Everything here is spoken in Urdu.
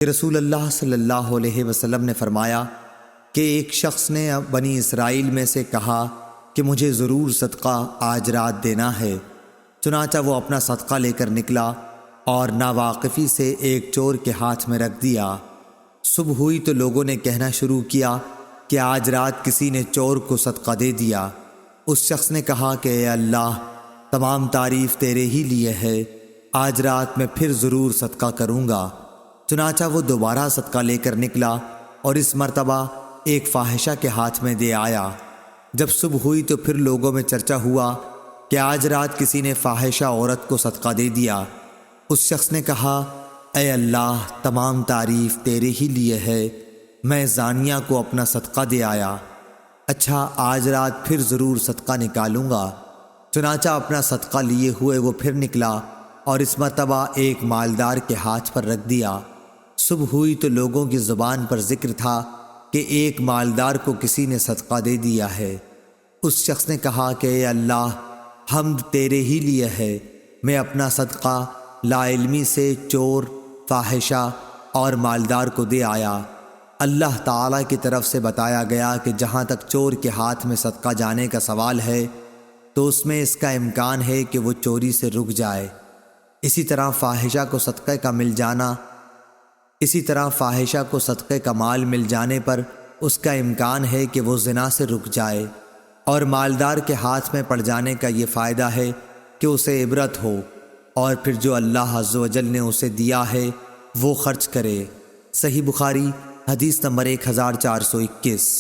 کہ رسول اللہ صلی اللہ علیہ وسلم نے فرمایا کہ ایک شخص نے بنی اسرائیل میں سے کہا کہ مجھے ضرور صدقہ آج رات دینا ہے، چنانچہ وہ اپنا صدقہ لے کر نکلا اور ناواقفی سے ایک چور کے ہاتھ میں رکھ دیا۔ صبح ہوئی تو لوگوں نے کہنا شروع کیا کہ آج رات کسی نے چور کو صدقہ دے دیا۔ اس شخص نے کہا کہ اے اللہ، تمام تعریف تیرے ہی لیے ہے، آج رات میں پھر ضرور صدقہ کروں گا۔ چنانچہ وہ دوبارہ صدقہ لے کر نکلا اور اس مرتبہ ایک فاحشہ کے ہاتھ میں دے آیا۔ جب صبح ہوئی تو پھر لوگوں میں چرچا ہوا کہ آج رات کسی نے فاحشہ عورت کو صدقہ دے دیا۔ اس شخص نے کہا اے اللہ، تمام تعریف تیرے ہی لیے ہے، میں زانیہ کو اپنا صدقہ دے آیا، اچھا آج رات پھر ضرور صدقہ نکالوں گا۔ چنانچہ اپنا صدقہ لیے ہوئے وہ پھر نکلا اور اس مرتبہ ایک مالدار کے ہاتھ پر رکھ دیا۔ صبح ہوئی تو لوگوں کی زبان پر ذکر تھا کہ ایک مالدار کو کسی نے صدقہ دے دیا ہے۔ اس شخص نے کہا کہ اے اللہ، حمد تیرے ہی لیے ہے، میں اپنا صدقہ لا علمی سے چور، فاحشہ اور مالدار کو دے آیا۔ اللہ تعالیٰ کی طرف سے بتایا گیا کہ جہاں تک چور کے ہاتھ میں صدقہ جانے کا سوال ہے تو اس میں اس کا امکان ہے کہ وہ چوری سے رک جائے۔ اسی طرح فاحشہ کو صدقے کا مال مل جانے پر اس کا امکان ہے کہ وہ زنا سے رک جائے، اور مالدار کے ہاتھ میں پڑ جانے کا یہ فائدہ ہے کہ اسے عبرت ہو، اور پھر جو اللہ عز و جل نے اسے دیا ہے وہ خرچ کرے۔ صحیح بخاری حدیث نمبر 1421۔